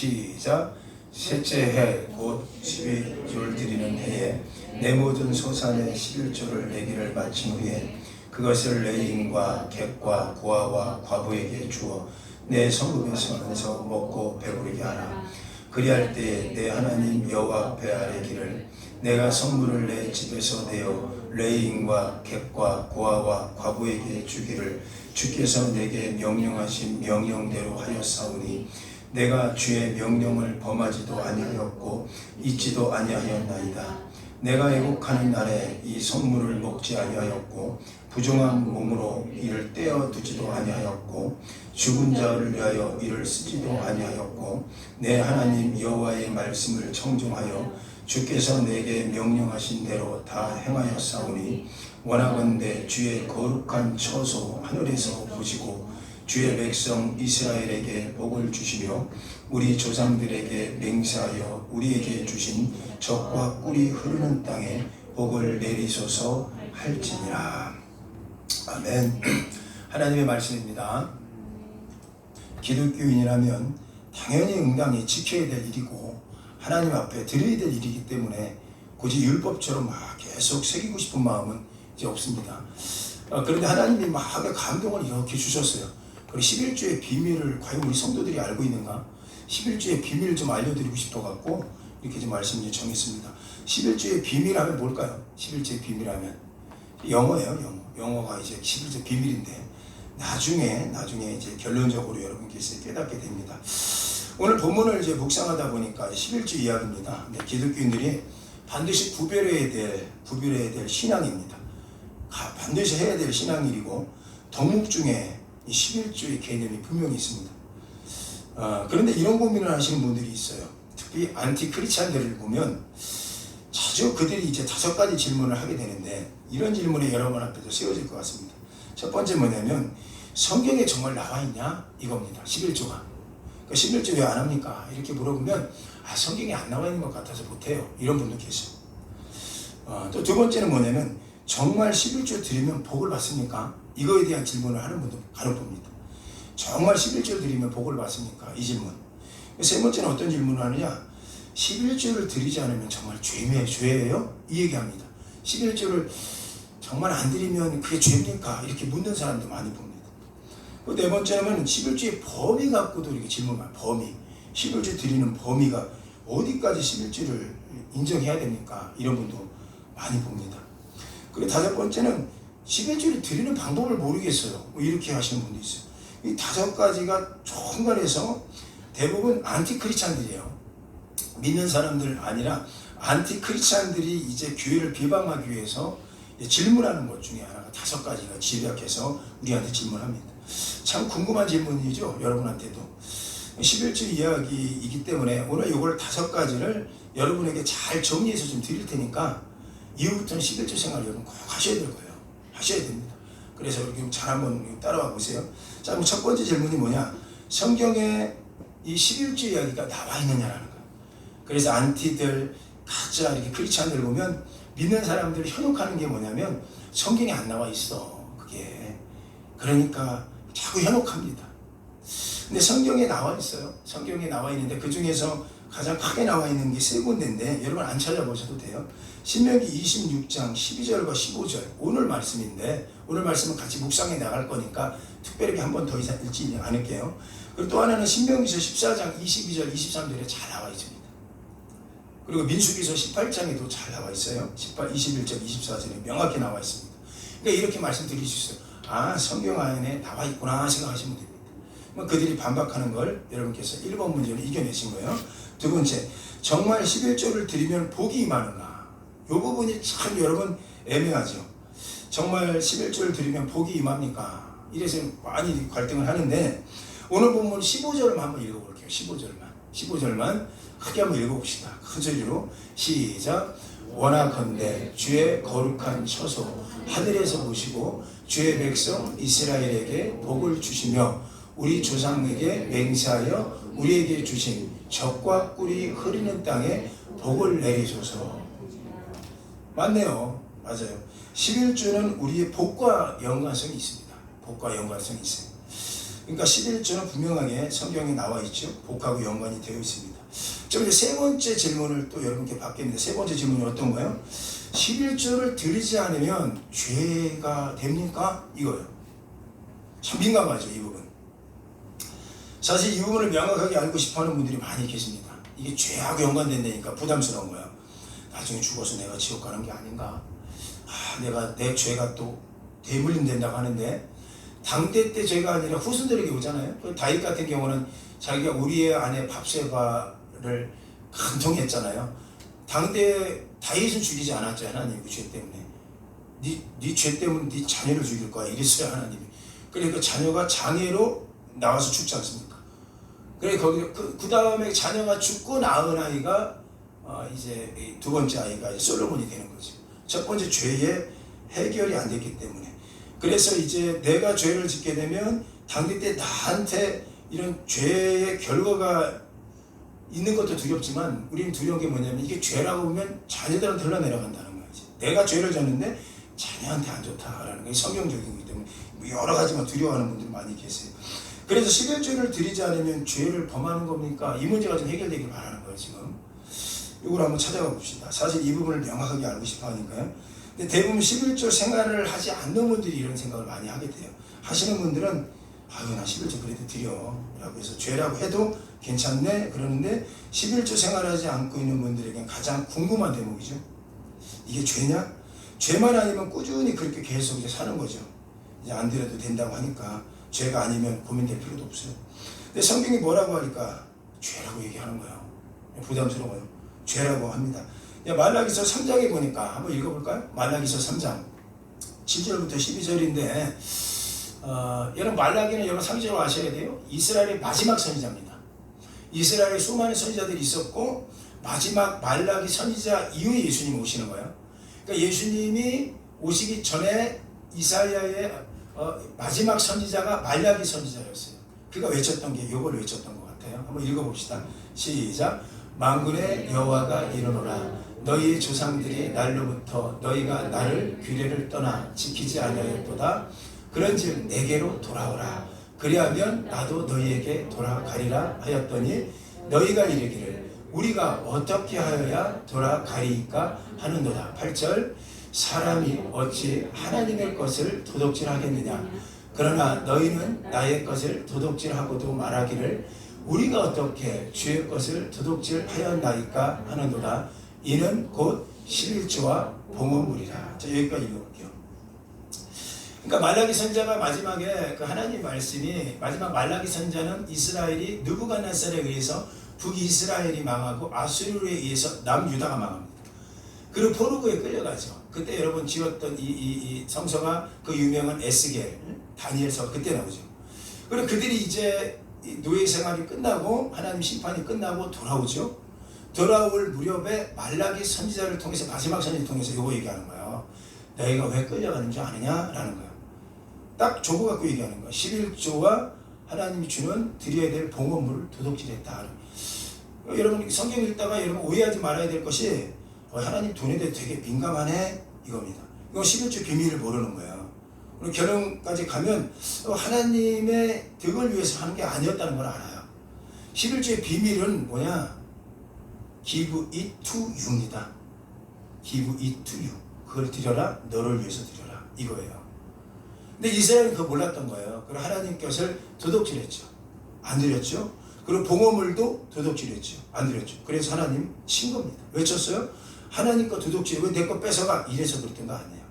시작. 셋째 해 곧 12조를 드리는 해에 내 모든 소산의 11조를 내기를 마친 후에 그것을 레인과 객과 고아와 과부에게 주어 내 성읍에서 먹고 배부르게 하라. 그리할 때에 내 하나님 여호와 앞에 아뢰기를 내가 성물을 내 집에서 내어 레인과 객과 고아와 과부에게 주기를 주께서 내게 명령하신 명령대로 하였사오니 내가 주의 명령을 범하지도 아니하였고 잊지도 아니하였나이다. 내가 애국하는 날에 이 성물을 먹지 아니하였고 부정한 몸으로 이를 떼어 두지도 아니하였고 죽은 자를 위하여 이를 쓰지도 아니하였고 내 하나님 여호와의 말씀을 청종하여 주께서 내게 명령하신 대로 다 행하였사오니 원하건대 주의 거룩한 처소 하늘에서 보시고 주의 백성 이스라엘에게 복을 주시며 우리 조상들에게 맹세하여 우리에게 주신 젖과 꿀이 흐르는 땅에 복을 내리소서 할지니라. 아멘. 하나님의 말씀입니다. 기독교인이라면 당연히 응당히 지켜야 될 일이고 하나님 앞에 드려야 될 일이기 때문에 굳이 율법처럼 막 계속 새기고 싶은 마음은 이제 없습니다. 그런데 하나님이 마음의 감동을 이렇게 주셨어요. 그리고 11조의 비밀을 과연 우리 성도들이 알고 있는가? 11조의 비밀을 좀 알려드리고 싶어갖고 이렇게 좀 말씀을 정했습니다. 11조의 비밀하면 뭘까요? 11조의 비밀하면 영어예요. 영어가 이제 11조 비밀인데 나중에 이제 결론적으로 여러분께서 깨닫게 됩니다. 오늘 본문을 이제 묵상하다 보니까 11조 이야기입니다. 기독교인들이 반드시 구별해야 될 신앙입니다. 반드시 해야 될 신앙일이고 덕목 중에 이 11조의 개념이 분명히 있습니다. 그런데 이런 고민을 하시는 분들이 있어요. 특히 안티크리스찬들을 보면 자주 그들이 이제 5가지 질문을 하게 되는데 이런 질문이 여러분 앞에서 세워질 것 같습니다. 첫 번째 뭐냐면 성경에 정말 나와 있냐? 이겁니다. 11조가. 11조 왜 안 합니까? 이렇게 물어보면 성경에 안 나와 있는 것 같아서 못해요. 이런 분도 계세요. 또 두 번째는 뭐냐면 정말 11조 드리면 복을 받습니까? 이거에 대한 질문을 하는 분도 간혹 봅니다. 정말 11조를 드리면 복을 받습니까? 이 질문. 세 번째는 어떤 질문을 하느냐? 11조를 드리지 않으면 정말 죄예요? 이 얘기합니다. 11조를 정말 안 드리면 그게 죄입니까? 이렇게 묻는 사람도 많이 봅니다. 네 번째는 11조의 범위 갖고도 이렇게 질문을 범위. 11조 드리는 범위가 어디까지 11조를 인정해야 됩니까? 이런 분도 많이 봅니다. 그리고 다섯 번째는 11조를 드리는 방법을 모르겠어요. 이렇게 하시는 분도 있어요. 이 5가지가 총괄해서 대부분 안티크리스찬들이에요. 믿는 사람들 아니라 안티크리스찬들이 이제 교회를 비방하기 위해서 질문하는 것 중에 하나가 5가지가 집약해서 우리한테 질문합니다. 참 궁금한 질문이죠. 여러분한테도. 11조 이야기이기 때문에 오늘 이걸 5가지를 여러분에게 잘 정리해서 좀 드릴 테니까 이후부터는 11조 생활 여러분 꼭 하셔야 될 거예요. 하셔야 됩니다. 그래서 이렇게 잘 한번 따라와 보세요. 자, 그럼 첫 번째 질문이 뭐냐? 성경에 이 11조 이야기가 나와 있느냐라는 거예요. 그래서 안티들, 가짜 이렇게 크리스찬들 보면 믿는 사람들을 현혹하는 게 뭐냐면 성경에 안 나와 있어. 그게. 그러니까 자꾸 현혹합니다. 근데 성경에 나와 있어요. 성경에 나와 있는데 그 중에서 가장 크게 나와 있는 게 3군데인데 여러분 안 찾아보셔도 돼요. 신명기 26장 12절과 15절 오늘 말씀인데 오늘 말씀은 같이 묵상해 나갈 거니까 특별히 한 번 더 이상 읽지 않을게요. 그리고 또 하나는 신명기서 14장 22절 23절에 잘 나와 있습니다. 그리고 민수기서 18장에도 잘 나와 있어요. 21절 24절에 명확히 나와 있습니다. 그러니까 이렇게 말씀드릴 수 있어요. 성경 안에 나와 있구나 생각하시면 됩니다. 그들이 반박하는 걸 여러분께서 1번 문제로 이겨내신 거예요. 두 번째, 정말 11조를 드리면 복이 임하는가? 이 부분이 참 여러분 애매하죠. 정말 11조를 드리면 복이 임합니까? 이래서 많이 갈등을 하는데 오늘 본문 15절만 한번 읽어볼게요. 15절만 크게 한번 읽어봅시다. 큰 소리로 시작. 원하건대 주의 거룩한 처소 하늘에서 보시고 주의 백성 이스라엘에게 복을 주시며 우리 조상에게 맹세하여 우리에게 주신 젖과 꿀이 흐르는 땅에 복을 내리소서. 맞네요. 맞아요. 11조는 우리의 복과 연관성이 있습니다. 복과 연관성이 있어요. 그러니까 11조는 분명하게 성경에 나와 있죠. 복하고 연관이 되어 있습니다. 좀 이제 세 번째 질문을 또 여러분께 받겠는데, 세 번째 질문이 어떤 거예요? 11조를 드리지 않으면 죄가 됩니까? 이거예요. 참 민감하죠, 이 부분. 사실 이 부분을 명확하게 알고 싶어하는 분들이 많이 계십니다. 이게 죄하고 연관된다니까 부담스러운 거예요. 나중에 죽어서 내가 지옥 가는 게 아닌가? 내 죄가 또 대물림된다고 하는데, 당대 때 죄가 아니라 후손들에게 오잖아요. 다윗 같은 경우는 자기가 우리의 아내 밥세바를 간통했잖아요. 당대 다윗은 죽이지 않았죠. 하나님 그 죄 때문에. 네 죄 때문에 네 자녀를 죽일 거야 이랬어요, 하나님이. 그러니까 자녀가 장애로 나와서 죽지 않습니까? 그래 거기 그 다음에 자녀가 죽고 낳은 아이가 이제 두 번째 아이가 이제 솔로몬이 되는 거죠. 첫 번째 죄의 해결이 안 됐기 때문에. 그래서 이제 내가 죄를 짓게 되면 당대 때 나한테 이런 죄의 결과가 있는 것도 두렵지만, 우리는 두려운 게 뭐냐면 이게 죄라고 보면 자녀들한테 흘러내려간다는 거지. 내가 죄를 졌는데 자녀한테 안 좋다라는 게 성경적인 거기 때문에 여러 가지만 두려워하는 분들이 많이 계세요. 그래서 11조를 드리지 않으면 죄를 범하는 겁니까? 이 문제가 좀 해결되길 바라는 거예요, 지금. 이걸 한번 찾아가 봅시다. 사실 이 부분을 명확하게 알고 싶어 하니까요. 근데 대부분 11조 생활을 하지 않는 분들이 이런 생각을 많이 하게 돼요. 하시는 분들은 나 11조 그래도 드려 라고 해서 죄라고 해도 괜찮네 그러는데, 11조 생활하지 않고 있는 분들에겐 가장 궁금한 대목이죠. 이게 죄냐? 죄만 아니면 꾸준히 그렇게 계속 이제 사는 거죠. 이제 안 드려도 된다고 하니까 죄가 아니면 고민될 필요도 없어요. 근데 성경이 뭐라고 하니까 죄라고 얘기하는 거예요. 부담스러워요. 죄라고 합니다. 말라기서 3장에 보니까 한번 읽어볼까요? 말라기서 3장 7절부터 12절인데 여러분 말라기는 여러분 상징으로 아셔야 돼요. 이스라엘의 마지막 선지자입니다. 이스라엘에 수많은 선지자들이 있었고 마지막 말라기 선지자 이후에 예수님이 오시는 거예요. 그러니까 예수님이 오시기 전에 이사야의 마지막 선지자가 말라기 선지자였어요. 그가 외쳤던 게 이걸 외쳤던 것 같아요. 한번 읽어봅시다. 시작. 만군의 여호와가 이르노라. 너희 조상들이 날로부터 너희가 나를 규례를 떠나 지키지 아니하였도다. 그런즉 내게로 돌아오라. 그리하면 나도 너희에게 돌아가리라 하였더니 너희가 이르기를 우리가 어떻게 하여야 돌아가리이까 하는도다. 8절. 사람이 어찌 하나님의 것을 도둑질하겠느냐. 그러나 너희는 나의 것을 도둑질하고도 말하기를 우리가 어떻게 주의 것을 도둑질하였나이까 하는도다. 이는 곧 11조와 봉헌물이라. 자, 여기까지 읽어볼게요. 그러니까 말라기 선지자가 마지막에 그 하나님 말씀이, 마지막 말라기 선지자는 이스라엘이 느부갓네살에 의해서 북이스라엘이 망하고 아수르에 의해서 남유다가 망합니다. 그리고 포로고에 끌려가죠. 그때 여러분 지었던 이 성서가 그 유명한 에스겔, 다니엘서 그때 나오죠. 그리고 그들이 이제 노예 생활이 끝나고 하나님 심판이 끝나고 돌아오죠. 돌아올 무렵에 말라기 선지자를 통해서, 마지막 선지자를 통해서 이거 얘기하는 거예요. 너희가 왜 끌려가는 줄 아느냐라는 거예요. 딱 저거 갖고 얘기하는 거예요. 11조와 하나님이 주는 드려야 될 봉헌물을 도둑질했다. 여러분 성경 읽다가 여러분 오해하지 말아야 될 것이 하나님 돈에 대해 되게 민감하네 이겁니다. 이건 11조 비밀을 모르는 거예요. 결론까지 가면 하나님의 덕을 위해서 하는 게 아니었다는 걸 알아요. 11조의 비밀은 뭐냐? Give it to you입니다. Give it to you. 그걸 드려라. 너를 위해서 드려라. 이거예요. 근데 이스라엘은 그거 몰랐던 거예요. 그리고 하나님 것을 도둑질했죠. 안 드렸죠. 그리고 봉헌물도 도둑질했죠. 안 드렸죠. 그래서 하나님 친 겁니다. 왜 쳤어요? 하나님 거 도둑질, 왜 내 거 뺏어가? 이래서 그랬던 거 아니에요.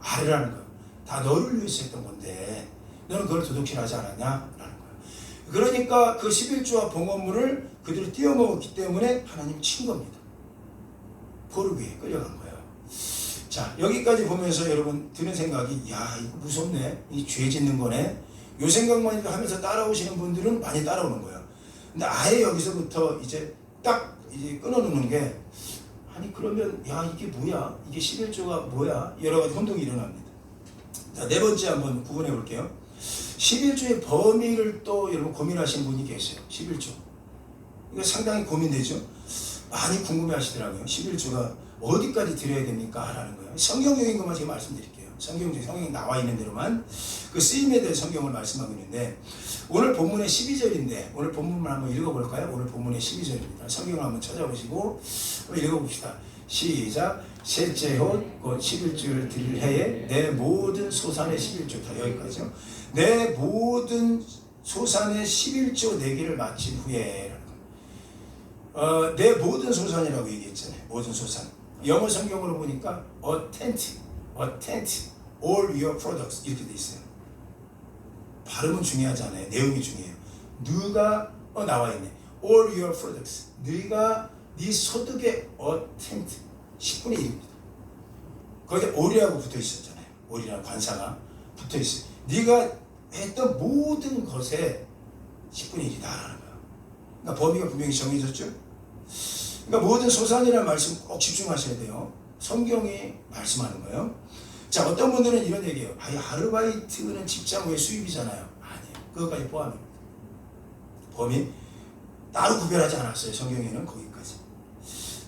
알으라는 거예요. 다 너를 위해서 했던 건데 너는 그걸 도둑질하지 않았냐? 라는 거예요. 그러니까 그 11조와 봉헌물을 그들이 띄어먹었기 때문에 하나님 친 겁니다. 포르기에 끌려간 거예요. 자, 여기까지 보면서 여러분 드는 생각이, 야 이거 무섭네. 이 죄 짓는 거네. 요 생각만 하면서 따라오시는 분들은 많이 따라오는 거예요. 근데 아예 여기서부터 이제 딱 이제 끊어놓는 게, 아니 그러면 야 이게 뭐야? 이게 11조가 뭐야? 여러 가지 혼동이 일어납니다. 자, 네 번째 한번 구분해 볼게요. 11조의 범위를 또 여러분 고민하시는 분이 계세요. 11조. 이거 상당히 고민되죠? 많이 궁금해 하시더라고요. 11조가 어디까지 드려야 됩니까? 라는 거예요. 성경적인 것만 제가 말씀드릴게요. 성경에 나와 있는 대로만 그 쓰임에 대해 성경을 말씀하고 있는데, 오늘 본문의 12절인데 오늘 본문만 한번 읽어볼까요? 오늘 본문의 12절입니다. 성경을 한번 찾아보시고 한번 읽어봅시다. 시작. 셋째 곧 11줄 드릴 해에 내 모든 소산의 11조, 다 여기까지요. 내 모든 소산의 11조 내기를 마친 후에, 내 모든 소산이라고 얘기했잖아요. 모든 소산. 영어 성경으로 보니까 attend all your products 이렇게 돼 있어요. 발음은 중요하지 않아요. 내용이 중요해요. 누가 나와 있네. all your products. 네가 네 소득의 attend 10분의 1입니다. 거기에 all이라고 붙어 있었잖아요. all이라는 관사가 붙어 있어요. 네가 했던 모든 것에 10분의 1이다라는 거예요. 그러니까 범위가 분명히 정해졌죠. 그러니까 모든 소산이라는 말씀 꼭 집중하셔야 돼요. 성경이 말씀하는 거예요. 자, 어떤 분들은 이런 얘기해요. 아르바이트는 직장 외 수입이잖아요. 아니에요. 그것까지 포함입니다. 범위 따로 구별하지 않았어요. 성경에는 거기까지.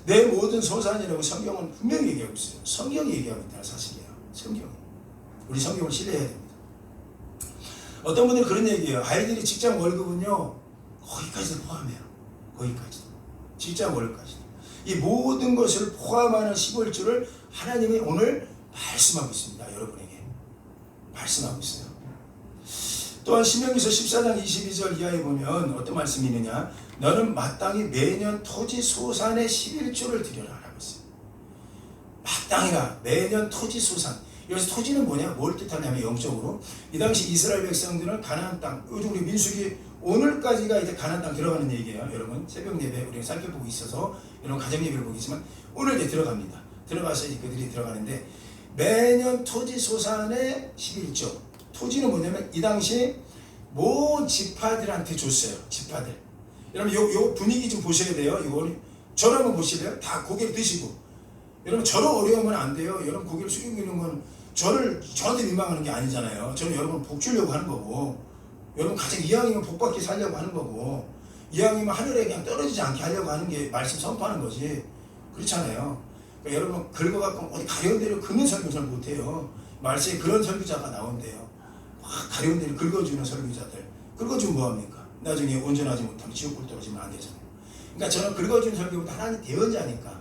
내 모든 소산이라고 성경은 분명히 얘기하고 있어요. 성경이 얘기하고 있다는 사실이에요. 성경이. 우리 성경을 신뢰해야 됩니다. 어떤 분들은 그런 얘기해요. 아이들이 직장 월급은요, 거기까지도 포함해요. 거기까지도. 직장 월급까지도. 이 모든 것을 포함하는 11조를 하나님이 오늘 말씀하고 있습니다. 여러분에게 말씀하고 있어요. 또한 신명기서 14장 22절 이하에 보면 어떤 말씀이 있느냐, 너는 마땅히 매년 토지 소산의 11조를 드려라 라고 했어요. 마땅히가 매년 토지 소산. 여기서 토지는 뭐냐, 뭘 뜻하냐면 영적으로 이 당시 이스라엘 백성들은 가나안 땅, 요즘 우리 민수기 오늘까지가 이제 가나안 땅 들어가는 얘기예요. 여러분 새벽 예배 우리가 살펴보고 있어서 여러분 가정 예배를 보겠지만 오늘 이제 들어갑니다. 들어가서 이제 그들이 들어가는데, 매년 토지 소산의 11조. 토지는 뭐냐면 이 당시 모든 지파들한테 줬어요. 지파들. 여러분 요 분위기 좀 보셔야 돼요. 이거 저를 한번 보실래요? 다 고개를 드시고. 여러분 저를 어려우면 안 돼요. 여러분 고개를 숙이고 있는 건 저한테 민망하는 게 아니잖아요. 저는 여러분 복 주려고 하는 거고, 여러분 가장 이왕이면 복 받게 살려고 하는 거고, 이왕이면 하늘에 그냥 떨어지지 않게 하려고 하는 게 말씀 선포하는 거지. 그렇잖아요. 그러니까 여러분 긁어갖고 어디 가려운 데를 긁는 설교 잘 못해요. 말씀에 그런 설교자가 나온대요. 막 가려운 데를 긁어주는 설교자들. 긁어주면 뭐합니까? 나중에 온전하지 못하면 지옥불 떨어지면 안 되잖아요. 그러니까 저는 긁어주는 설교보다 하나님 대언자니까.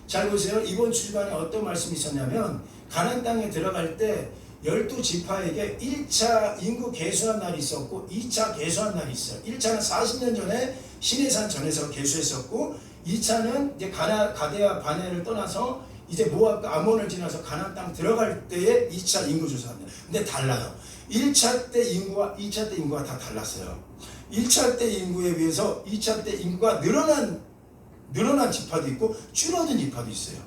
잘 보세요. 이번 주간에 어떤 말씀이 있었냐면, 가나안 땅에 들어갈 때 12지파에게 1차 인구 계수한 날이 있었고 2차 계수한 날이 있어요. 1차는 40년 전에 시내산 전에서 계수했었고, 2차는 이제 가데와 바네를 떠나서 이제 모압과 아몬을 지나서 가나안 땅 들어갈 때에 2차 인구 조사합니다. 근데 달라요. 1차 때 인구와 2차 때 인구가 다 달랐어요. 1차 때 인구에 비해서 2차 때 인구가 늘어난 지파도 있고 줄어든 지파도 있어요.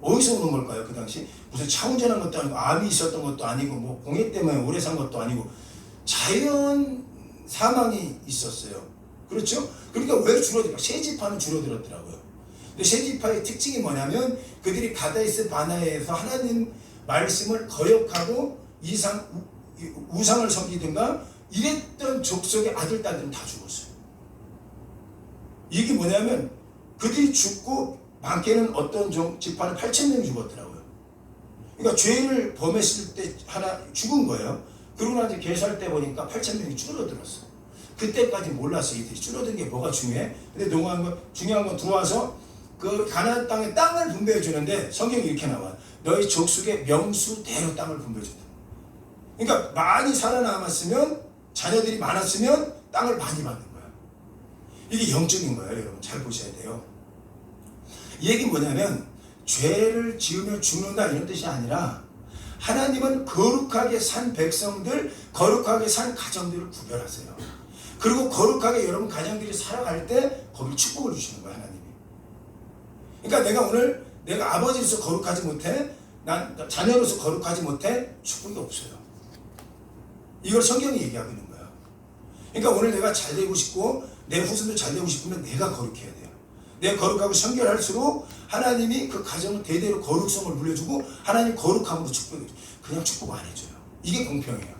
어디서 오는 걸까요? 그 당시 무슨 차 운전한 것도 아니고 암이 있었던 것도 아니고 뭐 공해 때문에 오래 산 것도 아니고 자연 사망이 있었어요. 그렇죠? 그러니까 왜 줄어들까? 세 지파는 줄어들었더라고요. 근데 세 지파의 특징이 뭐냐면, 그들이 가데스 바네에서 하나님 말씀을 거역하고 우상을 섬기든가 이랬던 족속의 아들 딸들은 다 죽었어요. 이게 뭐냐면 그들이 죽고 많게는 어떤 지파는 8,000명이 죽었더라고요. 그러니까 죄를 범했을 때 하나 죽은 거예요. 그러고 나서 계수할 때 보니까 8,000명이 줄어들었어. 그때까지 몰랐어요. 이들이 줄어든 게 뭐가 중요해? 근데 중요한 건 들어와서 그 가나안 땅에 땅을 분배해 주는데 성경이 이렇게 나와요. 너희 족속의 명수대로 땅을 분배해 준다. 그러니까 많이 살아남았으면, 자녀들이 많았으면 땅을 많이 받는 거야. 이게 영적인 거예요. 여러분 잘 보셔야 돼요. 이 얘기는 뭐냐면, 죄를 지으며 죽는다 이런 뜻이 아니라, 하나님은 거룩하게 산 백성들, 거룩하게 산 가정들을 구별하세요. 그리고 거룩하게 여러분 가정들이 살아갈 때 거기 축복을 주시는 거예요. 하나님이. 그러니까 내가 오늘 내가 아버지로서 거룩하지 못해, 난 자녀로서 거룩하지 못해, 축복이 없어요. 이걸 성경이 얘기하고 있는 거야. 그러니까 오늘 내가 잘 되고 싶고 내 후손도 잘 되고 싶으면 내가 거룩해야 돼요. 내가 거룩하고 성결할수록 하나님이 그 가정을 대대로 거룩성을 물려주고, 하나님 거룩함으로 축복해줘요. 그냥 축복 안 해줘요. 이게 공평해요.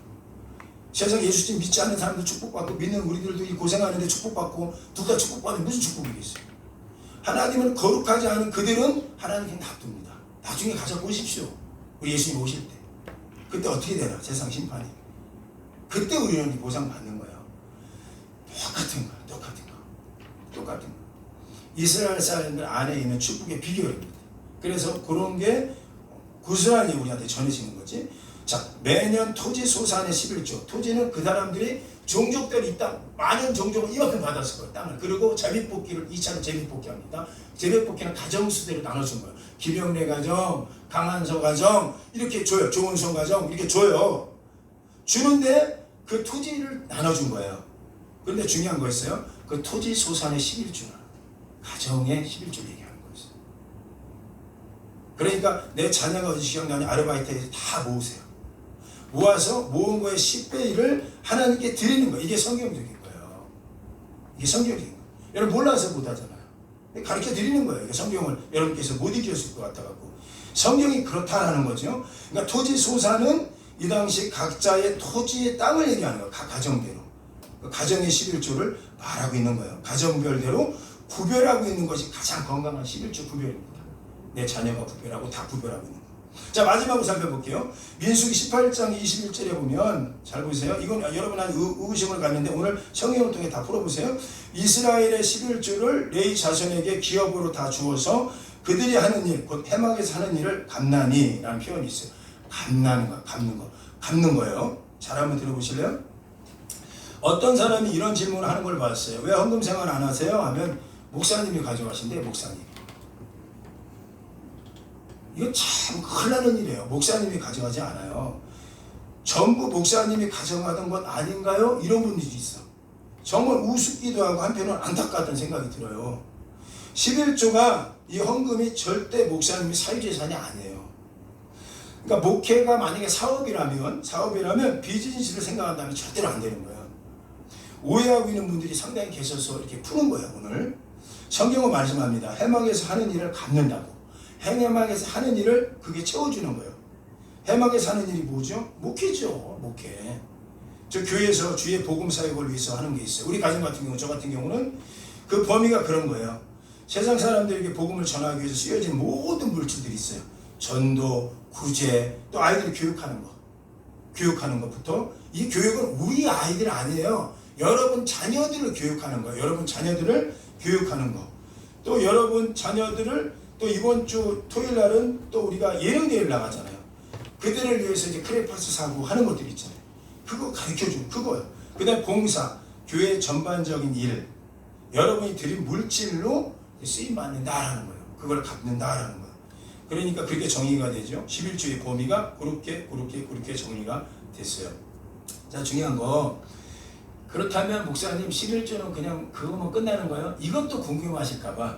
세상 예수님 믿지 않는 사람도 축복받고 믿는 우리들도 이 고생하는데 축복받고, 둘 다 축복받으면 무슨 축복이겠어요? 하나님은 거룩하지 않은 그들은 하나님 그냥 놔둡니다. 나중에 가서 보십시오. 우리 예수님 오실 때. 그때 어떻게 되나? 세상 심판이. 그때 우리는 보상받는 거예요. 똑같은 거야. 똑같은 거. 이스라엘 사람들 안에 있는 축복의 비결입니다. 그래서 그런 게 고스란히 우리한테 전해지는 거지. 자, 매년 토지 소산의 11조. 토지는 그 사람들이 종족들이 있다. 많은 종족을 이만큼 받았을 거예요. 땅을. 그리고 제비뽑기를 2차로 제비뽑기합니다. 제비뽑기는 가정수대로 나눠준 거예요. 김영래 가정, 강한서 가정 이렇게 줘요. 조은성 가정 이렇게 줘요. 주는데 그 토지를 나눠준 거예요. 그런데 중요한 거였어요. 그 토지 소산의 11조는 가정의 11조를 얘기하는 거였어요. 그러니까 내 자녀가 어디 기억나니 아르바이트에서 다 모으세요. 모아서 모은 거의 10배 1을 하나님께 드리는 거예요. 이게 성경적인 거예요. 이게 성경적인 거예요. 여러분 몰라서 못하잖아요. 가르쳐 드리는 거예요. 이게 성경을 여러분께서 못 익혔을 것 같아갖고. 성경이 그렇다라는 거죠. 그러니까 토지 소산은 이 당시 각자의 토지의 땅을 얘기하는 거예요. 각 가정대로. 그 가정의 11조를 말하고 있는 거예요. 가정별대로 구별하고 있는 것이 가장 건강한 11조 구별입니다. 내 자녀가 구별하고 다 구별하고 있는 거예요. 자, 마지막으로 살펴볼게요. 민수기 18장 21절에 보면 잘 보세요. 이건 여러분한테 의구심을 갖는데 오늘 성경을 통해 다 풀어보세요. 이스라엘의 11조를 레위 자손에게 기업으로 다 주어서 그들이 하는 일, 곧 해막에서 하는 일을 갚나니 라는 표현이 있어요. 갚는 거예요. 잘 한번 들어보실래요? 어떤 사람이 이런 질문을 하는 걸 봤어요. 왜 헌금 생활 안 하세요? 하면 목사님이 가져가신대요. 목사님. 이거 참 큰일 나는 일이에요. 목사님이 가져가지 않아요. 전부 목사님이 가져가던 건 아닌가요? 이런 분들이 있어. 정말 우습기도 하고 한편으로는 안타까웠던 생각이 들어요. 11조가 이 헌금이 절대 목사님이 사유재산이 아니에요. 그러니까 목회가 만약에 사업이라면 비즈니스를 생각한다면 절대로 안 되는 거예요. 오해하고 있는 분들이 상당히 계셔서 이렇게 푸는 거예요. 오늘 성경은 말씀합니다. 해막에서 하는 일을 갚는다고. 해막에서 하는 일을 그게 채워주는 거예요. 해막에서 하는 일이 뭐죠? 목회죠. 목회. 저 교회에서 주의 복음 사역을 위해서 하는 게 있어요. 우리 가정 같은 경우, 저 같은 경우는 그 범위가 그런 거예요. 세상 사람들에게 복음을 전하기 위해서 쓰여진 모든 물질들이 있어요. 전도, 구제, 또 아이들 교육하는 것부터. 이 교육은 우리 아이들 아니에요. 여러분 자녀들을 교육하는 거예요. 여러분 자녀들을 교육하는 거. 또 여러분 자녀들을 또 이번 주 토요일 날은 또 우리가 예능대회를 나가잖아요. 그들을 위해서 이제 크레파스 사고 하는 것들이 있잖아요. 그거 가르쳐주는 그거예요. 그 다음에 봉사, 교회 전반적인 일, 여러분이 드린 물질로 쓰임받는다라는 거예요. 그걸 갚는다라는 거예요. 그러니까 그렇게 정의가 되죠. 11조의 범위가 그렇게 정의가 됐어요. 자, 중요한 거. 그렇다면 목사님 11조는 그냥 그거만 끝나는 거예요? 이것도 궁금하실까봐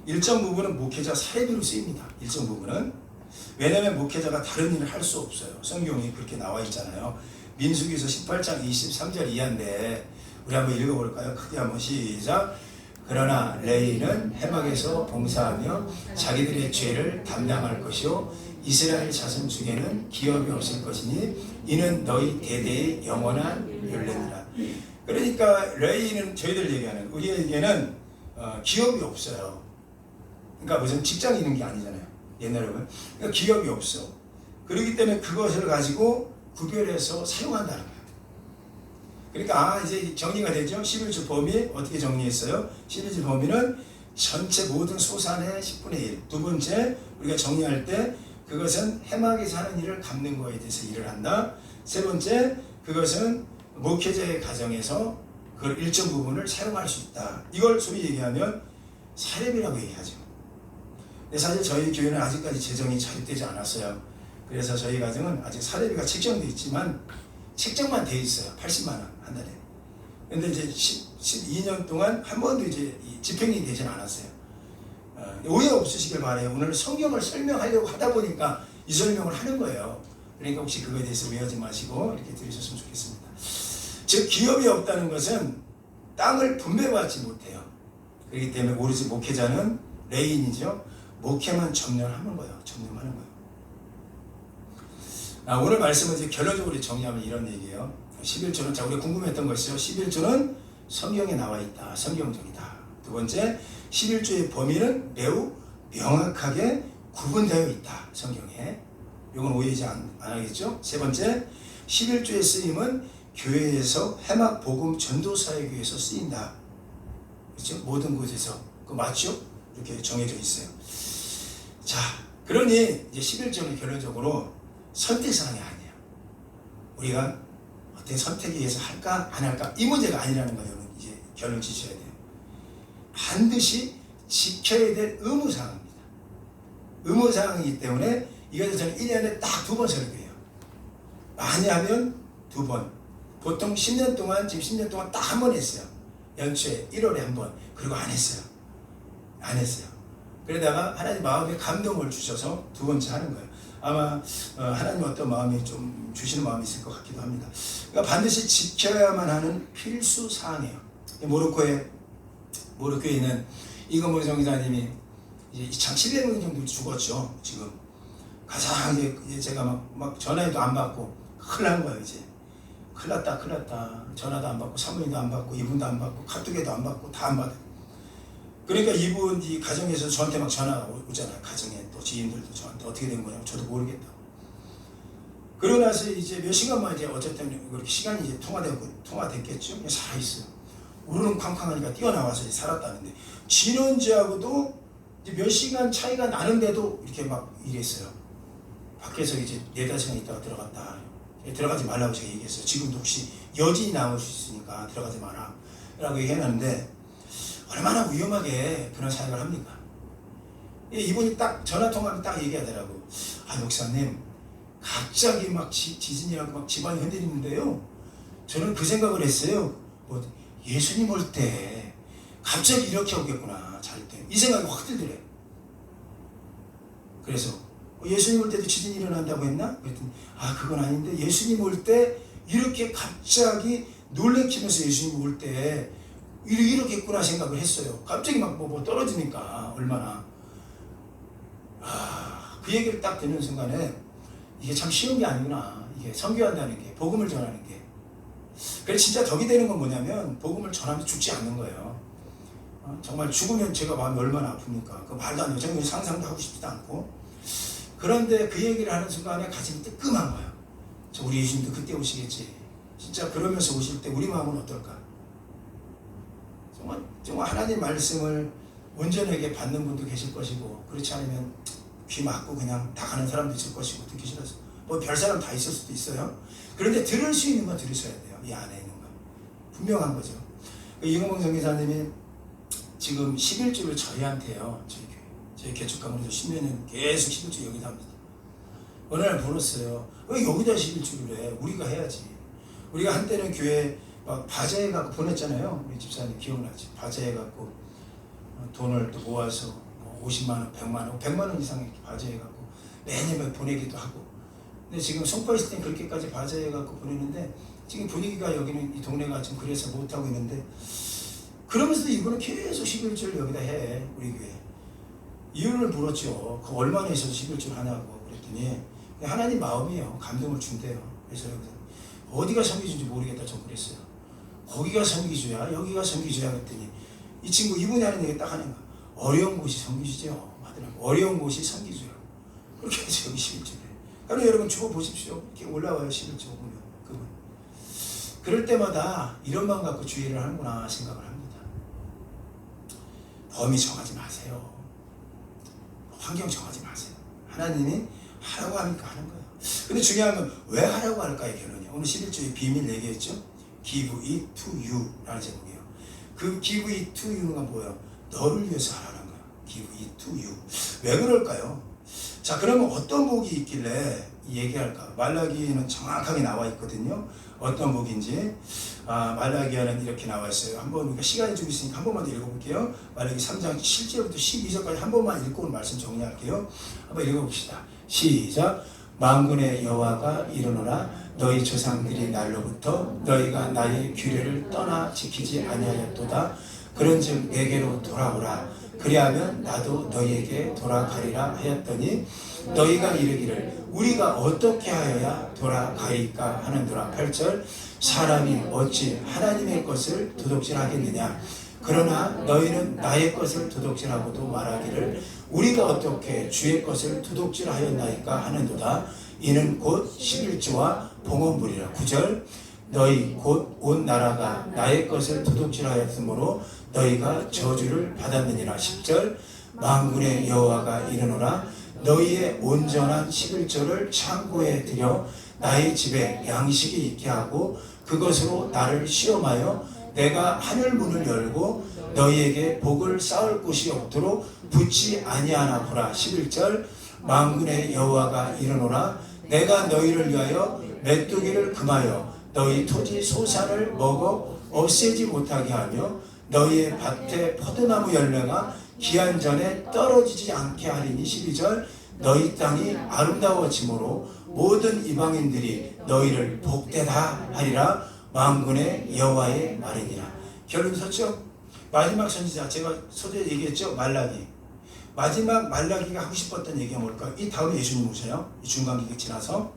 일정 부분은 목회자 사례비로 쓰입니다. 일정 부분은. 왜냐하면 목회자가 다른 일을 할 수 없어요. 성경이 그렇게 나와 있잖아요. 민수기서 18장 23절 이하인데 우리 한번 읽어볼까요? 크게 한번 시작. 그러나 레위는 해막에서 봉사하며 자기들의 죄를 담당할 것이요 이스라엘 자손 중에는 기업이 없을 것이니 이는 너희 대대의 영원한 율례니라. 그러니까 레위는 저희들 얘기하는 우리에게는 기업이 없어요. 그러니까 무슨 직장이 있는 게 아니잖아요. 옛날에 보면. 그러니까 기업이 없어. 그렇기 때문에 그것을 가지고 구별해서 사용한다는 거예요. 그러니까 이제 정리가 되죠. 11조 범위 어떻게 정리했어요? 11조 범위는 전체 모든 소산의 10분의 1. 두 번째 우리가 정리할 때 그것은 해막에서 하는 일을 갚는 거에 대해서 일을 한다. 세 번째 그것은 목회자의 가정에서 그 일정 부분을 사용할 수 있다. 이걸 소위 얘기하면 사례비라고 얘기하죠. 근데 사실 저희 교회는 아직까지 재정이 자립되지 않았어요. 그래서 저희 가정은 아직 사례비가 책정되어 있지만 책정만 돼 있어요. 80만 원 한 달에. 근데 이제 12년 동안 한 번도 이제 집행이 되진 않았어요. 오해 없으시길 바라요. 오늘 성경을 설명하려고 하다 보니까 이 설명을 하는 거예요. 그러니까 혹시 그거에 대해서 오해하지 마시고 이렇게 들으셨으면 좋겠습니다. 즉 기업이 없다는 것은 땅을 분배받지 못해요. 그렇기 때문에 오로지 목회자는 레인이죠. 목회만 전념하는 거예요. 전념하는 거예요. 오늘 말씀은 이제 결론적으로 정리하면 이런 얘기예요. 11조는 자 우리가 궁금했던 것이요. 11조는 성경에 나와 있다. 성경적이다. 두 번째 11조의 범위는 매우 명확하게 구분되어 있다. 성경에 이건 오해하지 안 하겠죠? 세 번째, 11조의 쓰임은 교회에서 해막 복음 전도사에 위해서 쓰인다. 그렇죠? 모든 곳에서. 그 맞죠? 이렇게 정해져 있어요. 자, 그러니 이제 11조는 결론적으로 선택사항이 아니에요. 우리가 어떻게 선택에 의해서 할까 안 할까 이 문제가 아니라는 거예요. 이제 결론 지셔야 돼요. 반드시 지켜야 될 의무사항입니다. 의무사항이기 때문에 이것을 저는 1년에 딱 2번 설교해요. 많이 하면 2번. 보통 10년 동안, 지금 10년 동안 딱 한 번 했어요. 연초에 1월에 한 번. 그리고 안 했어요. 안 했어요. 그러다가 하나님 마음에 감동을 주셔서 2번째 하는 거예요. 아마 하나님 어떤 마음이 좀 주시는 마음이 있을 것 같기도 합니다. 그러니까 반드시 지켜야만 하는 필수 사항이에요. 모로코에 있는 이건모 정기사님이 이제 2,700명 정도 죽었죠. 지금 가장 이제 제가 막 전화도 안 받고 큰일 난 거예요. 이제 큰일 났다. 전화도 안 받고 사모님도 안 받고 이분도 안 받고 카톡에도 안 받고 다 안 받아요. 그러니까 이분 이 가정에서 저한테 막 전화가 오잖아요. 가정에 또 지인들도 저한테 어떻게 된 거냐고 저도 모르겠다. 그러고 나서 이제 몇 시간만 이제 어쨌든 그렇게 시간이 이제 통화됐겠죠. 그냥 살아있어요. 우르릉 쾅쾅하니까 뛰어나와서 이제 살았다는데 진원지하고도 이제 몇 시간 차이가 나는데도 이렇게 막 이랬어요. 밖에서 이제 4-5시간 있다가 들어갔다. 들어가지 말라고 제가 얘기했어요. 지금도 혹시 여진이 나올 수 있으니까 들어가지 마라 라고 얘기해놨는데 얼마나 위험하게 그런 사역을 합니까? 이분이 딱 전화통화하면 딱 얘기하더라고. 아, 목사님 갑자기 막 지진이라고 막 집안이 흔들리는데요, 저는 그 생각을 했어요. 뭐 예수님 올 때 갑자기 이렇게 오겠구나, 잘 때. 이 생각이 확 들더래. 그래서 예수님 올 때도 지진이 일어난다고 했나? 그랬더니 아, 그건 아닌데 예수님 올 때 이렇게 갑자기 놀래키면서 예수님 올 때 이렇겠구나 생각을 했어요. 갑자기 막 뭐 떨어지니까 얼마나. 그 얘기를 딱 듣는 순간에 이게 참 쉬운 게 아니구나. 이게 선교한다는 게, 복음을 전하는 게. 그래서 진짜 덕이 되는 건 뭐냐면 복음을 전하면 죽지 않는 거예요. 정말 죽으면 제가 마음이 얼마나 아픕니까? 그 말도 안 돼요. 저는 상상도 하고 싶지도 않고. 그런데 그 얘기를 하는 순간에 가슴이 뜨끔한 거예요. 우리 예수님도 그때 오시겠지. 진짜 그러면서 오실 때 우리 마음은 어떨까? 정말 하나님 말씀을 온전하게 받는 분도 계실 것이고, 그렇지 않으면 귀 막고 그냥 나가는 사람도 있을 것이고, 듣기 싫어서 뭐 별 사람 다 있을 수도 있어요. 그런데 들을 수 있는 건 들으셔야 돼요. 이 안에 있는 건 분명한 거죠. 이건봉 선교사님이 지금 11주를 저희한테요, 저희 개척가문에서 10년 계속 11주 여기다 합니다. 어느 날 물었어요. 왜 여기다 11주를 해? 우리가 해야지. 우리가 한때는 교회 막 바자해갖고 보냈잖아요. 우리 집사님 기억나지? 바자해갖고 돈을 또 모아서 50만원, 100만원, 100만원 이상 이렇게 바자해갖고 매년 보내기도 하고. 근데 지금 성과 있을 땐 그렇게까지 바자해갖고 보내는데, 지금 분위기가 여기는 이 동네가 좀 그래서 못하고 있는데, 그러면서도 이분은 계속 11주를 여기다 해. 우리 교회. 이유를 물었죠. 그 얼마나 있어서 11주를 하냐고. 그랬더니 하나님 마음이에요. 감동을 준대요. 그래서 어디가 성기주인지 모르겠다. 전 그랬어요. 거기가 성기주야, 여기가 성기주야 그랬더니 이 친구 이분이 하는 얘기 딱 하는 거야. 어려운 곳이 성기주죠 하더라고. 어려운 곳이 성기주요. 그렇게 해서 여기 11주래. 그럼 여러분 주보 보십시오. 이렇게 올라와요. 11주 보면 그분. 그럴 때마다 이런 마음 갖고 주의를 하는구나 생각을 합니다. 범위 정하지 마세요. 환경 정하지 마세요. 하나님이 하라고 하니까 하는 거예요. 근데 중요한 건 왜 하라고 할까의 결론이에요. 오늘 11주의 비밀 얘기했죠. Give it to you 라는 제목이에요. 그 give it to you가 뭐예요? 너를 위해서 하라는 거예요. Give it to you. 왜 그럴까요? 자, 그러면 어떤 복이 있길래 얘기할까? 말라기에는 정확하게 나와 있거든요. 어떤 복인지. 말라기에는 이렇게 나와 있어요. 한번 우리가 시간이 좀 있으니까 한 번만 더 읽어볼게요. 말라기 3장 7절부터 12절까지 한 번만 읽고 말씀 정리할게요. 한번 읽어봅시다. 시작. 만군의 여호와가 이르노라. 너희 조상들이 날로부터 너희가 나의 규례를 떠나 지키지 아니하였도다. 그런즉 내게로 돌아오라. 그리하면 나도 너희에게 돌아가리라 하였더니 너희가 이르기를 우리가 어떻게 하여야 돌아가리까 하는도라. 8절. 사람이 어찌 하나님의 것을 도둑질하겠느냐. 그러나 너희는 나의 것을 도둑질하고도 말하기를 우리가 어떻게 주의 것을 도둑질하였나이까 하는도다. 이는 곧 11조와 봉헌물이라. 9절 너희 곧 온 나라가 나의 것을 도둑질하였으므로 너희가 저주를 받았느니라. 10절 만군의 여호와가 이르노라 너희의 온전한 11조를 창고에 들여 나의 집에 양식이 있게 하고 그것으로 나를 시험하여 내가 하늘 문을 열고 너희에게 복을 쌓을 곳이 없도록 붙지 아니하나 보라. 11절 만군의 여호와가 이르노라 내가 너희를 위하여 메뚜기를 금하여 너희 토지 소산을 먹어 없애지 못하게 하며 너희의 밭에 포도나무 열매가 기한 전에 떨어지지 않게 하리니. 12절 너희 땅이 아름다워지므로 모든 이방인들이 너희를 복되다 하리라. 만군의 여호와의 말이니라. 결론 섰죠? 마지막 선지자 제가 서두에 얘기했죠. 말라기. 마지막 말라기가 하고 싶었던 얘기가 뭘까요? 이 다음에 예수님 오세요. 이 중간기가 지나서.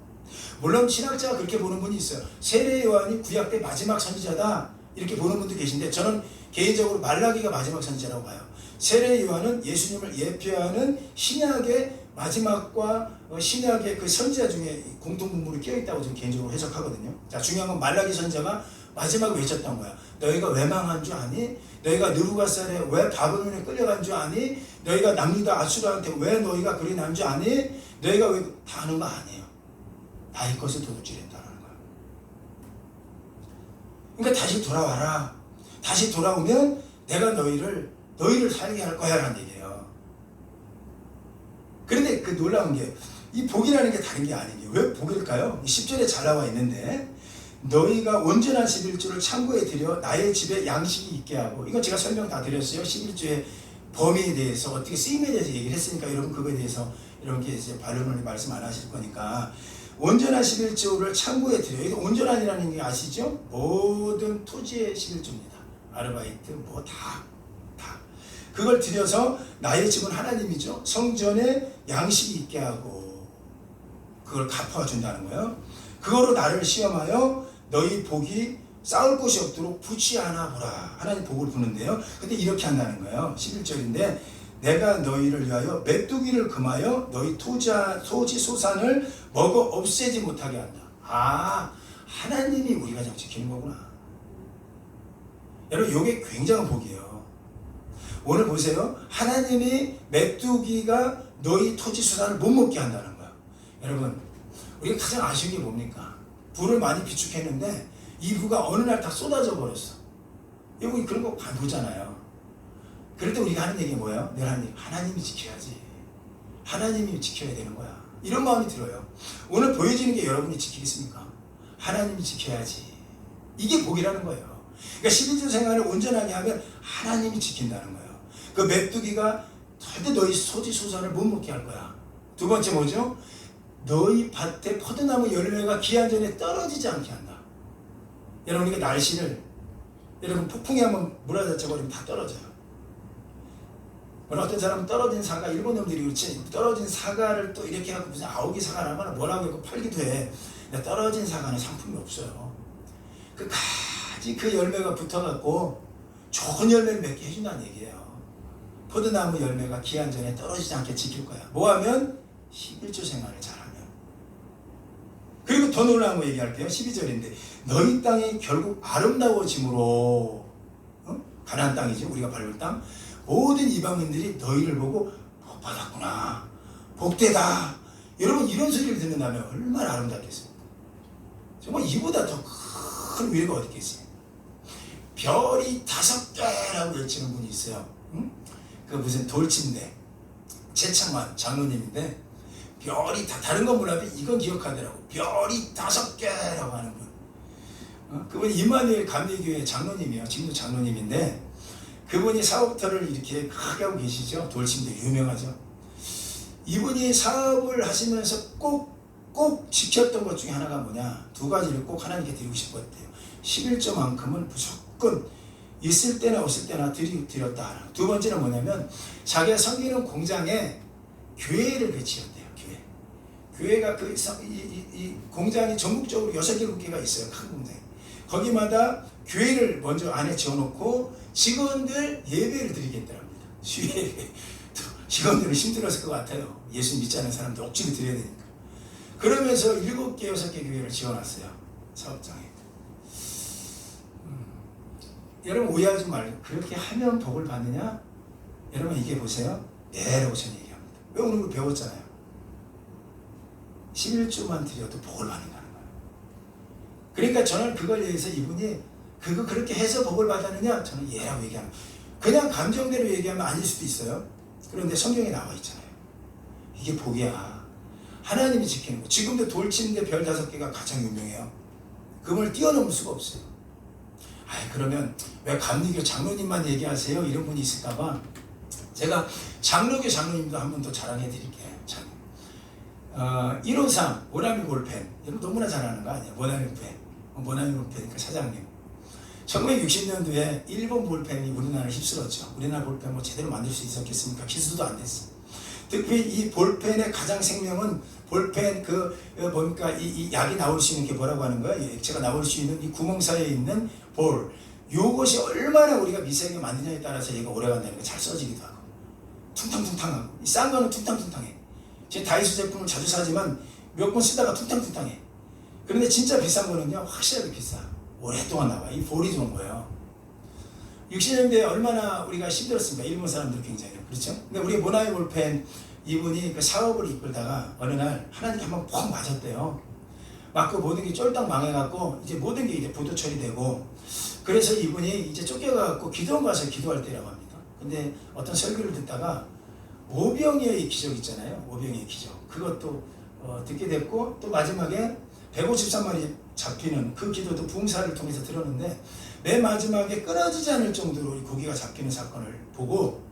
물론 신학자가 그렇게 보는 분이 있어요. 세례 요한이 구약 때 마지막 선지자다 이렇게 보는 분도 계신데 저는 개인적으로 말라기가 마지막 선지자라고 봐요. 세례 요한은 예수님을 예표하는 신약의 마지막과 신약의 그 선지자 중에 공통분모로 끼어있다고 저는 개인적으로 해석하거든요. 자, 중요한 건 말라기 선지자가 마지막에 외쳤던 거야. 너희가 왜 망한 줄 아니? 너희가 느부갓살에 왜 바벨론에 끌려간 줄 아니? 너희가 남유다 아수르한테 왜 너희가 그리 난 줄 아니? 너희가 왜 다 하는 거 아니에요. 나의 것을 도둑질했다는 거야. 그러니까 다시 돌아와라. 다시 돌아오면 내가 너희를 살게 할 거야 라는 얘기예요. 그런데 그 놀라운 게 이 복이라는 게 다른 게 아닌 게 왜 복일까요? 10절에 잘 나와 있는데 너희가 온전한 11조를 창고에 들여 나의 집에 양식이 있게 하고, 이건 제가 설명 다 드렸어요. 11조의 범위에 대해서 어떻게 쓰임에 대해서 얘기를 했으니까 여러분 그거에 대해서 이렇게 이제 반론을 말씀 안 하실 거니까 온전한 11조를 창고에 들여. 이거 온전한이라는 게 아시죠? 모든 토지의 11조입니다. 아르바이트 뭐 다 그걸 들여서 나의 집은 하나님이죠. 성전에 양식이 있게 하고 그걸 갚아 준다는 거예요. 그거로 나를 시험하여 너희 복이 쌓을 곳이 없도록 붙지 않아 보라. 하나님 복을 부는데요. 근데 이렇게 한다는 거예요. 11절인데 내가 너희를 위하여 메뚜기를 금하여 너희 토지 소산을 먹어 없애지 못하게 한다. 아, 하나님이 우리 가정 지키는 거구나. 여러분 이게 굉장한 복이에요. 오늘 보세요. 하나님이 메뚜기가 너희 토지 소산을 못 먹게 한다는 거야. 여러분 우리가 가장 아쉬운 게 뭡니까? 불을 많이 비축했는데 이 부가 어느 날 다 쏟아져 버렸어. 여러분 그런 거 안 보잖아요. 그럴 때 우리가 하는 얘기가 뭐예요? 내 하나님이 지켜야지. 하나님이 지켜야 되는 거야. 이런 마음이 들어요. 오늘 보여지는 게 여러분이 지키겠습니까? 하나님이 지켜야지. 이게 복이라는 거예요. 그러니까 11조 생활을 온전하게 하면 하나님이 지킨다는 거예요. 그 메뚜기가 절대 너희 소지 소산을 못 먹게 할 거야. 두 번째 뭐죠? 너희 밭에 포도나무 열매가 기한 전에 떨어지지 않게 한다. 여러분 이게 날씨를 여러분 폭풍이 한번 몰아닥쳐 버리면 다 떨어져요. 어떤 사람은 떨어진 사과, 일본 놈들이 그렇지, 떨어진 사과를 또 이렇게 해갖고 무슨 아오기 사과라거나 뭐라고 해서 팔기도 해. 근데 떨어진 사과는 상품이 없어요. 끝까지 그 열매가 붙어갖고 좋은 열매를 맺게 해준다는 얘기예요. 포도나무 열매가 기한 전에 떨어지지 않게 지킬 거야. 뭐하면? 11조 생활을 잘하면. 그리고 더 놀라운 거 얘기할게요. 12절인데 너희 땅이 결국 아름다워짐으로, 가나안 땅이지 우리가 밟을 땅, 모든 이방인들이 너희를 보고 복 받았구나, 복되다. 여러분 이런 소리를 듣는다면 얼마나 아름답겠습니까? 정말 이보다 더 큰 위로가 어디 있겠어요? 별이 5개라고 외치는 분이 있어요. 그 무슨 돌침대 최창만 장로님인데 별이 다 다른 건 몰라도 이건 기억하더라고. 별이 5개라고 하는 분. 그분이 임마누엘 감리교회 장로님이에요. 지금도 장로님인데 그분이 사업터를 이렇게 크게 하고 계시죠. 돌침대 유명하죠. 이분이 사업을 하시면서 꼭 지켰던 것 중에 하나가 뭐냐, 2가지를 꼭 하나님께 드리고 싶었대요. 11조만큼은 무조건 있을 때나 없을 때나 드렸다. 두 번째는 뭐냐면 자기가 섬기는 공장에 교회를 배치했대요. 교회가 이 공장이 전국적으로 6개, 7개가 있어요. 큰 공장이. 거기마다 교회를 먼저 안에 지어놓고 직원들 예배를 드리겠더랍니다. 주일에 직원들은 힘들었을 것 같아요. 예수 믿지 않는 사람들 억지로 드려야 되니까. 그러면서 7개, 6개 교회를 지어놨어요. 사업장에. 여러분 오해하지 말고 그렇게 하면 복을 받느냐? 여러분 이게 보세요. 네라고 저는 얘기합니다. 왜 오늘 걸 배웠잖아요. 11조만 드려도 복을 받는다는 거예요. 그러니까 저는 그걸 위해서 이분이 그거 그렇게 해서 복을 받았느냐? 저는 예라고 얘기합니다. 그냥 감정대로 얘기하면 아닐 수도 있어요. 그런데 성경에 나와 있잖아요. 이게 복이야. 하나님이 지키는 거. 지금도 돌침대 별 5개가 가장 유명해요. 그걸 뛰어넘을 수가 없어요. 아이 그러면 왜 감리교 장로님만 얘기하세요? 이런 분이 있을까봐 제가 장로교 장로님도 한 번 더 자랑해 드릴게요. 153 모나미 볼펜 여러분 너무나 잘 아는 거 아니에요? 모나미 볼펜 그 사장님 1960년도에 일본 볼펜이 우리나라를 휩쓸었죠. 우리나라 볼펜 뭐 제대로 만들 수 있었겠습니까? 기술도 안 됐어. 특히 이 볼펜의 가장 생명은 볼펜 뭡니까 이 약이 나올 수 있는 게 뭐라고 하는 거야? 이 액체가 나올 수 있는 이 구멍 사이에 있는 볼 요것이 얼마나 우리가 미세하게 만드냐에 따라서 얘가 오래 간다는 거. 잘 써지기도 하고 퉁탕퉁탕하고 싼 거는 퉁탕퉁탕해. 제 다이소 제품을 자주 사지만 몇 번 쓰다가 퉁탕퉁탕해. 그런데 진짜 비싼 거는요 확실하게 비싸. 오랫동안 나와. 이 볼이 좋은 거예요. 60년대에 얼마나 우리가 힘들었습니까? 일본 사람들 굉장히. 그렇죠? 근데 우리 모나미 볼펜 이분이 그 사업을 이끌다가 어느 날 하나님께 한번 퍽 맞았대요. 맞고 모든 게 쫄딱 망해갖고 이제 모든 게 이제 부도 처리되고 그래서 이분이 이제 쫓겨가갖고 기도원 가서 기도할 때라고 합니다. 근데 어떤 설교를 듣다가 오병이어의 기적 있잖아요. 오병이어의 기적. 그것도 듣게 됐고 또 마지막에 153마리 잡히는 그 기도도 부흥사를 통해서 들었는데 맨 마지막에 끊어지지 않을 정도로 고기가 잡히는 사건을 보고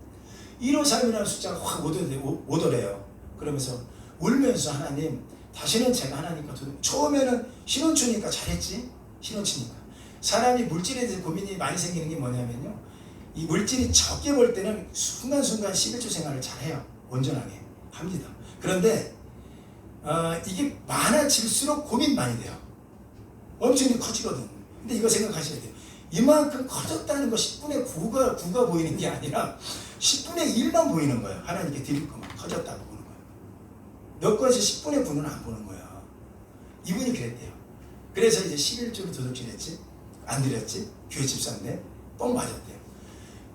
153이라는 숫자가 확 오더래요. 그러면서 울면서 하나님 다시는 제가 하나님과 처음에는 신혼초니까 잘했지. 신혼초니까 사람이 물질에 대해서 고민이 많이 생기는 게 뭐냐면요 이 물질이 적게 벌 때는 순간순간 11조 생활을 잘해요. 온전하게 합니다. 그런데 이게 많아질수록 고민 많이 돼요. 엄청 커지거든. 근데 이거 생각하셔야 돼요. 이만큼 커졌다는 거 10분의 9가 보이는 게 아니라 10분의 1만 보이는 거예요. 하나님께 드릴 것만 커졌다고 보는 거예요. 몇 가지 10분의 9는 안 보는 거예요. 이분이 그랬대요. 그래서 이제 11조를 도둑질했지. 안 드렸지. 교회 집사인데 뻥 맞았대요.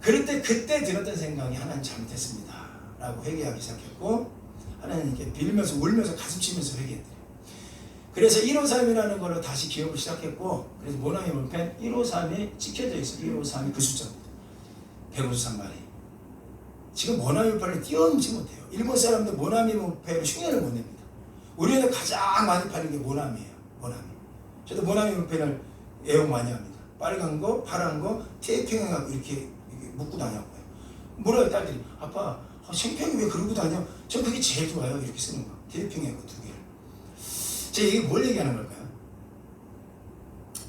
그럴 때 그때 들었던 생각이 하나님 잘못했습니다. 라고 회개하기 시작했고 하나님께 빌면서 울면서 가슴 치면서 회개했대요. 그래서 153이라는 걸로 다시 기억을 시작했고 그래서 모나미 볼펜 153이 찍혀져 있어요. 153이 그 숫자입니다. 153마리. 지금 모나미 볼펜을 뛰어넘지 못해요. 일본 사람들 모나미 볼펜을 흉내를 못 냅니다. 우리나라 가장 많이 파는 게 모나미예요. 모나미. 저도 모나미 볼펜을 애용 많이 합니다. 빨간 거, 파란 거 테이핑해갖고 이렇게 묶고 다녔고요. 물어요 딸들이. 아빠 생평이 왜 그러고 다녀? 저 그게 제일 좋아요. 이렇게 쓰는 거. 테이핑해갖고 2개를. 제가 이게 뭘 얘기하는 걸까요?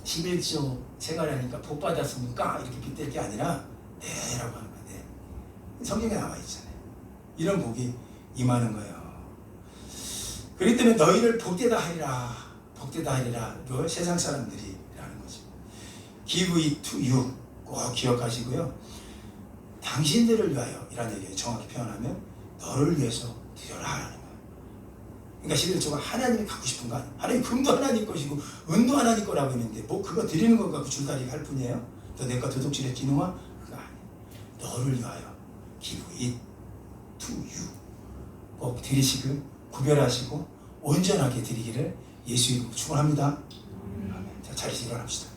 11조 생활하니까 복 받았습니까? 이렇게 빗댈 게 아니라 네라고 하는 거예요. 네. 성경에 나와 있잖아요. 이런 복이 임하는 거예요. 그렇기 때문에 너희를 복되다 하리라. 복되다 하리라. 그 세상 사람들이라는 거죠. Give it to you. 꼭 기억하시고요. 당신들을 위하여 이라는 얘기예요. 정확히 표현하면 너를 위해서 드려라 하는 거예요. 그러니까 11조가 하나님이 갖고 싶은 거 아니에요. 하나님 금도 하나님 것이고 은도 하나님 거라고 했는데 뭐 그거 드리는 것 갖고 줄다리기 할 뿐이에요. 너 내가 도둑질의 기능화? 그거 아니에요. 너를 위하여 give it to you. 꼭 드리시고 구별하시고 온전하게 드리기를 예수 이름으로 축원합니다. 아멘. 자, 자리에서 일어납시다.